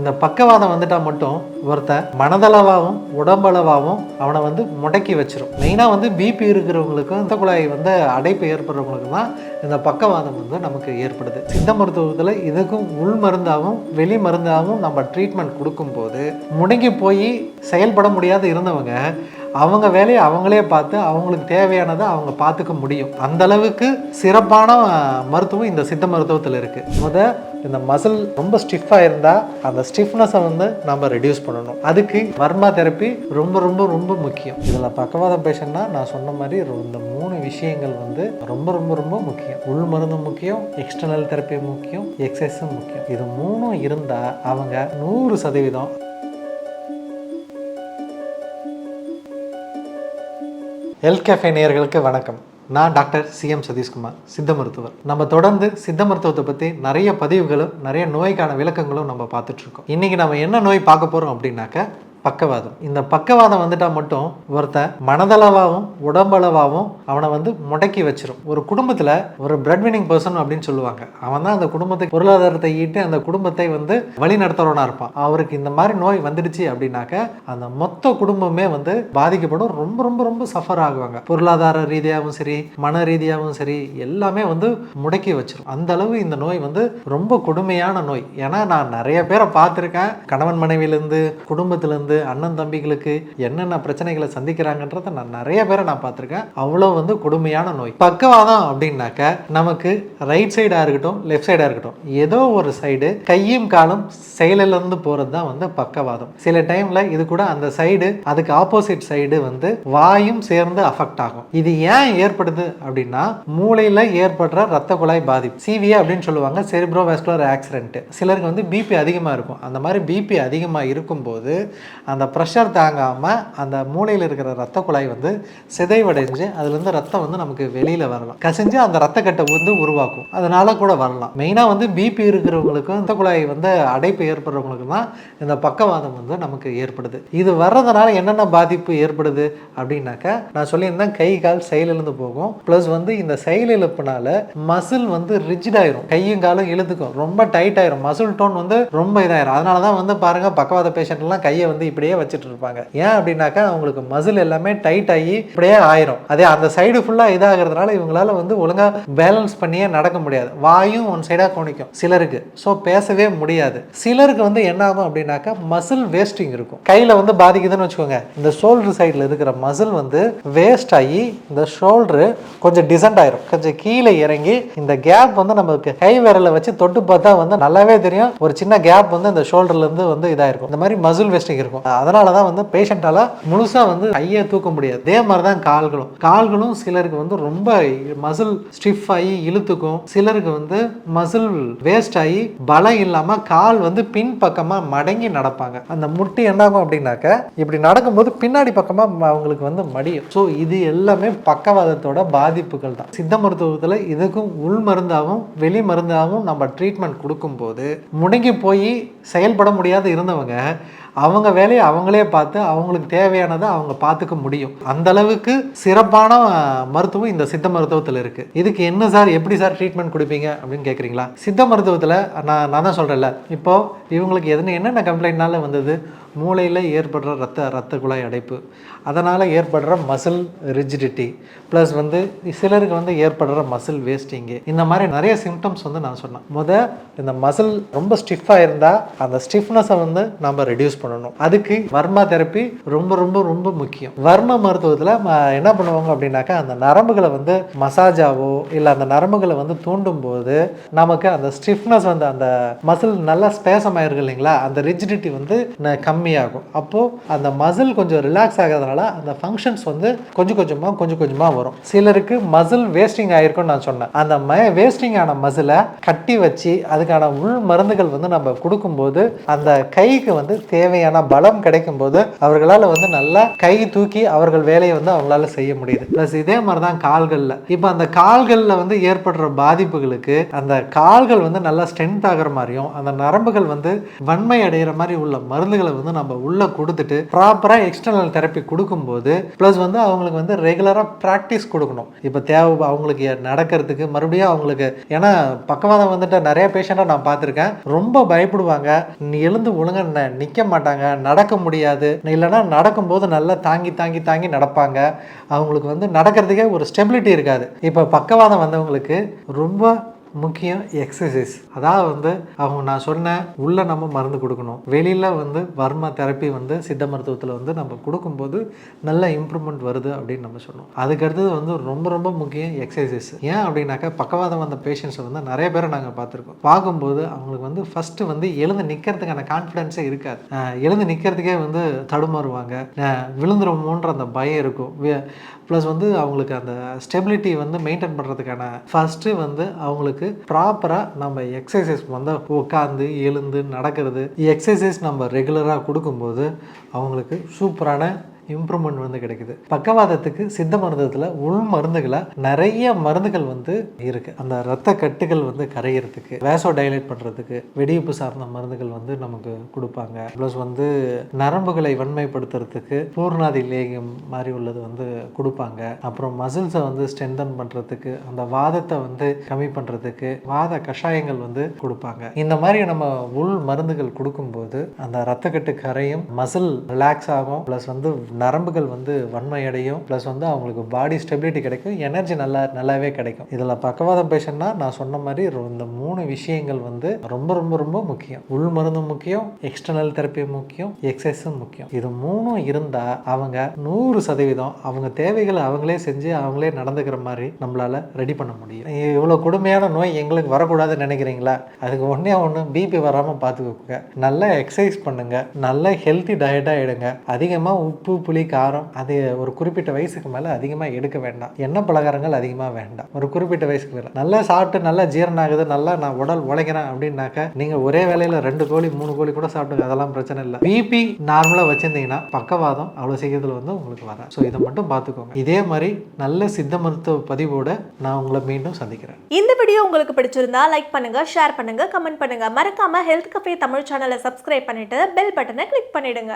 இந்த பக்கவாதம் வந்துட்டால் மட்டும் ஒருத்தன் மனதளவாகவும் உடம்பளவாகவும் அவனை வந்து முடக்கி வச்சிரும். மெயினாக வந்து பிபி இருக்கிறவங்களுக்கும் இந்த குழாய் வந்து அடைப்பு ஏற்படுறவங்களுக்கு தான் இந்த பக்கவாதம் வந்து நமக்கு ஏற்படுது. சித்த மருத்துவத்தில் இதுக்கும் உள் மருந்தாகவும் வெளி மருந்தாகவும் நம்ம ட்ரீட்மெண்ட் கொடுக்கும்போது முடங்கி போய் செயல்பட முடியாது இருந்தவங்க அவங்க வேலையை அவங்களே பார்த்து அவங்களுக்கு தேவையானதை அவங்க பார்த்துக்க முடியும். அந்த அளவுக்கு சிறப்பான மருத்துவம் இந்த சித்த மருத்துவத்தில் இருக்குது. இந்த மசில் ரொம்ப ஸ்டிஃபாக இருந்தால் அந்த ஸ்டிஃப்னஸை வந்து நம்ம ரெடியூஸ் பண்ணணும். அதுக்கு வர்மா தெரப்பி ரொம்ப ரொம்ப ரொம்ப முக்கியம். இதில் பக்கவாதம் பேஷண்ட்னா நான் சொன்ன மாதிரி இந்த 3 விஷயங்கள் வந்து ரொம்ப ரொம்ப ரொம்ப முக்கியம். உள் மருந்து முக்கியம், எக்ஸ்டர்னல் தெரப்பி முக்கியம், எக்ஸசைஸும் முக்கியம். இது 3 இருந்தால் அவங்க 100% ஹெல்த் கேஃபே நேயர்களுக்கு வணக்கம். நான் டாக்டர் சிஎம் சதீஷ்குமார், சித்த மருத்துவர். நம்ம தொடர்ந்து சித்த மருத்துவத்தை பற்றி நிறைய பதிவுகளும் நிறைய நோய்க்கான விளக்கங்களும் நம்ம பார்த்துட்ருக்கோம். இன்றைக்கி நம்ம என்ன நோய் பார்க்க போகிறோம் அப்படின்னாக்க பக்கவாதம். இந்த பக்கவாதம் வந்துட்டால் மட்டும் ஒருத்தன் மனதளவாகவும் உடம்பளவாகவும் அவனை வந்து முடக்கி வச்சிரும். ஒரு குடும்பத்தில் ஒரு பிரெட் வினிங் பர்சன் அப்படின்னு சொல்லுவாங்க. அவன் தான் அந்த குடும்பத்தை பொருளாதாரத்தை ஈட்டு அந்த குடும்பத்தை வந்து வழி நடத்துறவனா இருப்பான். அவருக்கு இந்த மாதிரி நோய் வந்துடுச்சு அப்படின்னாக்க அந்த மொத்த குடும்பமே வந்து பாதிக்கப்படும். ரொம்ப ரொம்ப ரொம்ப சஃபர் ஆகுவாங்க. பொருளாதார ரீதியாகவும் சரி, மன ரீதியாகவும் சரி, எல்லாமே வந்து முடக்கி வச்சிரும். அந்த அளவு இந்த நோய் வந்து ரொம்ப கொடுமையான நோய். ஏன்னா நான் நிறைய பேரை பார்த்துருக்கேன். கணவன் மனைவியிலேருந்து, குடும்பத்திலேருந்து, அண்ணன் தம்பிகளுக்கு என்னென்ன பிரச்சனைகளை சந்திக்கிறாங்கன்றத நான் நிறைய பேரை நான் பார்த்துருக்கேன். அவ்வளோ வந்து கொடுமையான நோய். பக்கவாதம் அப்படின்னாக்க நமக்கு ரைட் சைடாக இருக்கட்டும், லெஃப்ட் சைடாக இருக்கட்டும், ஏதோ ஒரு சைடு கையும் காலும் செயலிலிருந்து போகிறது தான் வந்து பக்கவாதம். சில டைமில் இது கூட அந்த சைடு அதுக்கு ஆப்போசிட் சைடு வந்து வாயும் சேர்ந்து அஃபெக்ட் ஆகும். இது ஏன் ஏற்படுது அப்படின்னா மூளையில் ஏற்படுற ரத்த குழாய் பாதிப்பு, சிவிஏ அப்படின்னு சொல்லுவாங்க, செரிப்ரோ வாஸ்குலர் ஆக்சிடென்ட். சிலருக்கு வந்து பிபி அதிகமாக இருக்கும். அந்த மாதிரி பிபி அதிகமாக இருக்கும்போது அந்த ப்ரெஷர் தாங்காமல் அந்த மூளையில் இருக்கிற ரத்த குழாய் வந்து சிதைவடைஞ்சு அதுலேருந்து ரத்தம் வந்து நமக்கு வெளியில் வரலாம். கசிஞ்சு அந்த ரத்தக்கட்டை வந்து உருவாக்கும். அதனால கூட வரலாம். மெயினாக வந்து பிபி இருக்கிறவங்களுக்கும் ரத்த குழாய் வந்து அடைப்பு ஏற்படுறவங்களுக்கு தான் இந்த பக்கவாதம் வந்து நமக்கு ஏற்படுது. இது வர்றதுனால என்னென்ன பாதிப்பு ஏற்படுது அப்படின்னாக்க நான் சொல்லியிருந்தேன், கை கால் செயலிழந்து போகும். ப்ளஸ் வந்து இந்த செயலிழப்புனால மசில் வந்து ரிஜிட் ஆயிரும். கையும் காலும் இழுத்துக்கும், ரொம்ப டைட் ஆயிரும். மசில் டோன் வந்து ரொம்ப இதாயிரும். அதனால தான் வந்து பாருங்க, பக்கவாத பேஷண்ட்லாம் கையை வந்து இப்படியே வச்சுட்டு இருப்பாங்க. ஏன் அப்படின்னாக்கா அவங்களுக்கு மசில் எல்லாமே டைட் ஆகி இப்படியே ஆயிரும். அதே அந்த சைடு ஃபுல்லா இதாகிறதுனால இவங்களால வந்து ஒழுங்கா பேலன்ஸ் பண்ணியே நடக்க முடியாது. வாயும் ஒன் சைடா கோணிக்கும் சிலருக்கு. ஸோ பேசவே முடியாது. சிலருக்கு வந்து என்ன ஆகும் அப்படின்னாக்கா மசில் வேஸ்டிங் இருக்கும். கையில வந்து பாதிக்குதுன்னு வச்சுக்கோங்க. இந்த ஷோல்டர் சைடில் இருக்கிற மசில் வந்து வேஸ்ட் ஆகி இந்த ஷோல்டரு கொஞ்சம் டிசன்ட் ஆயிரும். கொஞ்சம் கீழே இறங்கி இந்த கேப் வந்து நமக்கு கை விரலை வச்சு தொட்டு பார்த்தா வந்து நல்லாவே தெரியும். ஒரு சின்ன கேப் வந்து இந்த ஷோல்டர்ல இருந்து வந்து இதாயிருக்கும். இந்த மாதிரி மசில் வேஸ்டிங் இருக்கும். அதனால தான் வந்து பேஷண்டால முழுசாக வந்து கையை தூக்க முடியாது. அதே மாதிரி தான் கால்களும் சிலருக்கு வந்து ரொம்ப மசில் ஸ்டிஃப் ஆகி இழுத்துக்கும். சிலருக்கு வந்து மசில் வேஸ்ட் ஆகி பலம் இல்லாமல் கால் வந்து பின் பக்கமாக மடங்கி நடப்பாங்க. அந்த முட்டி என்னாகும் அப்படின்னாக்க இப்படி நடக்கும்போது பின்னாடி பக்கமாக அவங்களுக்கு வந்து மடியும். ஸோ இது எல்லாமே பக்கவாதத்தோட பாதிப்புகள் தான். சித்த மருத்துவத்தில் இதுக்கும் உள் மருந்தாகவும் வெளி மருந்தாகவும் நம்ம ட்ரீட்மெண்ட் கொடுக்கும்போது முடங்கி போய் செயல்பட முடியாது இருந்தவங்க அவங்க வேலையை அவங்களே பார்த்து அவங்களுக்கு தேவையானதை அவங்க பார்த்துக்க முடியும். அந்த அளவுக்கு சிறப்பான மருத்துவம் இந்த சித்த மருத்துவத்தில் இருக்குது. இதுக்கு என்ன சார், எப்படி சார் ட்ரீட்மெண்ட் கொடுப்பீங்க அப்படின்னு கேட்குறீங்களா? சித்த மருத்துவத்தில் நான் தான் சொல்கிறேன்ல, இப்போது இவங்களுக்கு என்னென்ன கம்ப்ளைண்ட்னால வந்தது, மூளையில் ஏற்படுற ரத்த குழாய் அடைப்பு, அதனால் ஏற்படுற மசில் ரிஜிடிட்டி, ப்ளஸ் வந்து சிலருக்கு வந்து ஏற்படுற மசில் வேஸ்டிங்கு, இந்த மாதிரி நிறைய சிம்டம்ஸ் வந்து நான் சொன்னேன். இந்த மசில் ரொம்ப ஸ்டிஃபாக இருந்தால் அந்த ஸ்டிஃப்னஸை வந்து நம்ம ரெடியூஸ் பண்ணணும். அதுக்கு வர்மா தெரப்பி ரொம்ப ரொம்ப ரொம்ப முக்கியம். வர்ம மருத்துவத்தில் என்ன பண்ணுவாங்க அப்படின்னாக்கா அந்த நரம்புகளை வந்து மசாஜாவோ இல்லை அந்த நரம்புகளை வந்து தூண்டும் போது நமக்கு அந்த ஸ்டிஃப்னஸ் வந்து அந்த மசில் நல்லா ஸ்பேசம் ஆயிருக்கு இல்லைங்களா, அந்த ரிஜிடிட்டி வந்து கம்மியாகும். அப்போது அந்த மசில் கொஞ்சம் ரிலாக்ஸ் ஆகிறதுனால அந்த ஃபங்க்ஷன்ஸ் வந்து கொஞ்சம் கொஞ்சமாக வரும். சிலருக்கு மசில் வேஸ்டிங் ஆகிருக்குன்னு நான் சொன்னேன். அந்த வேஸ்டிங் ஆன மசிலை கட்டி வச்சு அதுக்கான உள் மருந்துகள் வந்து நம்ம கொடுக்கும்போது அந்த கைக்கு வந்து தேவை தேவையான பலம் கிடைக்கும் போது அவர்களால் வந்து நல்லா கை தூக்கி அவர்கள் வேலையை வந்து அவங்களால செய்ய முடியுது. ப்ளஸ் இதே மாதிரி தான் கால்களில். இப்போ அந்த கால்களில் வந்து ஏற்படுற பாதிப்புகளுக்கு அந்த கால்கள் வந்து நல்லா ஸ்ட்ரென்த் ஆகிற மாதிரியும் அந்த நரம்புகள் வந்து வன்மை அடைகிற மாதிரி உள்ள மருந்துகளை வந்து நம்ம உள்ள கொடுத்துட்டு ப்ராப்பராக எக்ஸ்டர்னல் தெரப்பி கொடுக்கும்போது ப்ளஸ் வந்து அவங்களுக்கு வந்து ரெகுலராக ப்ராக்டிஸ் கொடுக்கணும். இப்போ தேவை அவங்களுக்கு நடக்கிறதுக்கு மறுபடியும் அவங்களுக்கு, ஏன்னா பக்கவாதம் வந்துட்டு நிறைய பேஷண்ட்டாக நான் பார்த்துருக்கேன், ரொம்ப பயப்படுவாங்க, எழுந்து ஒழுங்க நிற்க மாட்டாங்க, நடக்க முடியாது, இல்லைன்னா நடக்கும்போது நல்லா தாங்கி தாங்கி தாங்கி நடப்பாங்க, அவங்களுக்கு வந்து நடக்கிறதுக்கே ஒரு ஸ்டெபிலிட்டி இருக்காது. இப்போ பக்கவாதம் வந்தவங்களுக்கு ரொம்ப முக்கியம் எக்ஸசைஸ். அதாவது வந்து அவங்க நான் சொன்னேன், உள்ள நம்ம மருந்து கொடுக்கணும், வெளியில் வந்து வர்மா தெரப்பி வந்து சித்த மருத்துவத்தில் வந்து நம்ம கொடுக்கும்போது நல்ல இம்ப்ரூவ்மெண்ட் வருது அப்படின்னு நம்ம சொன்னோம். அதுக்கடுத்தது வந்து ரொம்ப ரொம்ப முக்கியம் எக்ஸசைஸ். ஏன் அப்படின்னாக்கா பக்கவாதம் வந்த பேஷண்ட்ஸை வந்து நிறைய பேரை நாங்கள் பார்த்துருக்கோம். பார்க்கும்போது அவங்களுக்கு வந்து ஃபஸ்ட்டு வந்து எழுந்து நிற்கிறதுக்கான கான்ஃபிடென்ஸே இருக்காது. எழுந்து நிற்கிறதுக்கே வந்து தடுமாறுவாங்க, விழுந்துருமோன்ற அந்த பயம் இருக்கும். ப்ளஸ் வந்து அவங்களுக்கு அந்த ஸ்டெபிலிட்டி வந்து மெயின்டைன் பண்ணுறதுக்கான ஃபஸ்ட்டு வந்து அவங்களுக்கு ப்ராப்பராக நம்ம எக்ஸசைஸ் வந்து உட்காந்து எழுந்து நடக்கிறது, எக்ஸசைஸ் நம்ம ரெகுலராக கொடுக்கும்போது அவங்களுக்கு சூப்பரான இம்ப்ரூவ்மெண்ட் வந்து கிடைக்குது. பக்கவாதத்துக்கு சித்த மருத்துவத்தில் உள் மருந்துகளை நிறைய மருந்துகள் வந்து இருக்குது. அந்த இரத்த கட்டுகள் வந்து கரையிறதுக்கு, வேசோ டைலேட் பண்ணுறதுக்கு வெடிப்பு சார்ந்த மருந்துகள் வந்து நமக்கு கொடுப்பாங்க. ப்ளஸ் வந்து நரம்புகளை வன்மைப்படுத்துறதுக்கு பூர்ணாதி லேகியம் மாதிரி உள்ளது வந்து கொடுப்பாங்க. அப்புறம் மசில்ஸை வந்து ஸ்ட்ரென்தன் பண்ணுறதுக்கு, அந்த வாதத்தை வந்து கம்மி பண்ணுறதுக்கு வாத கஷாயங்கள் வந்து கொடுப்பாங்க. இந்த மாதிரி நம்ம உள் மருந்துகள் கொடுக்கும்போது அந்த இரத்தக்கட்டு கரையும், மசில் ரிலாக்ஸ் ஆகும், ப்ளஸ் வந்து நரம்புகள் வந்து வன்மையடையும், ப்ளஸ் வந்து அவங்களுக்கு பாடி ஸ்டெபிலிட்டி கிடைக்கும், எனர்ஜி நல்லாவே கிடைக்கும். இதில் பக்கவாதம் பேஷண்ட்னா நான் சொன்ன மாதிரி இந்த 3 விஷயங்கள் வந்து ரொம்ப ரொம்ப ரொம்ப முக்கியம். உள் மருந்து முக்கியம், எக்ஸ்டர்னல் தெரப்பி முக்கியம், எக்ஸசைஸும் முக்கியம். இது 3 இருந்தால் அவங்க 100% அவங்க தேவைகளை அவங்களே செஞ்சு அவங்களே நடந்துக்கிற மாதிரி நம்மளால ரெடி பண்ண முடியும். இவ்வளோ கொடுமையான நோய் எங்களுக்கு வரக்கூடாதுன்னு நினைக்கிறீங்களா? அதுக்கு ஒன்று பிபி வராமல் பார்த்துக்கோங்க, நல்லா எக்ஸசைஸ் பண்ணுங்க, நல்ல ஹெல்த்தி டயட்டாக எடுங்க, அதிகமாக உப்பு புளி காரம் அது ஒரு குறிப்பிட்ட வயசுக்கு மேலே அதிகமாக எடுக்க வேண்டாம், எண்ணெய் பலகாரங்கள் அதிகமாக வேண்டாம். ஒரு குறிப்பிட்ட வயசுக்கு மேலே நல்லா சாப்பிட்டு நல்லா ஜீரணம் ஆகுது, நல்லா நான் உடல் உழைக்கிறேன் அப்படின்னாக்க நீங்கள் ஒரே வேலையில் 2 கோழி 3 கோழி கூட சாப்பிடுங்க, அதெல்லாம் பிரச்சனை இல்லை. பிபி நார்மலாக வச்சுருந்தீங்கன்னா பக்கவாதம் அவ்வளோ சீக்கிரத்தில் வந்து உங்களுக்கு வர. ஸோ இதை மட்டும் பார்த்துக்கோங்க. இதே மாதிரி நல்ல சித்த மருத்துவ பதிவோட நான் உங்களை மீண்டும் சந்திக்கிறேன். இந்த வீடியோ உங்களுக்கு பிடிச்சிருந்தா லைக் பண்ணுங்க, ஷேர் பண்ணுங்க, கமெண்ட் பண்ணுங்க. மறக்காம ஹெல்த் கஃபே தமிழ் சேனலை சப்ஸ்கிரைப் பண்ணிட்டு பெல் பட்டனை கிளிக் பண்ணிடுங்க.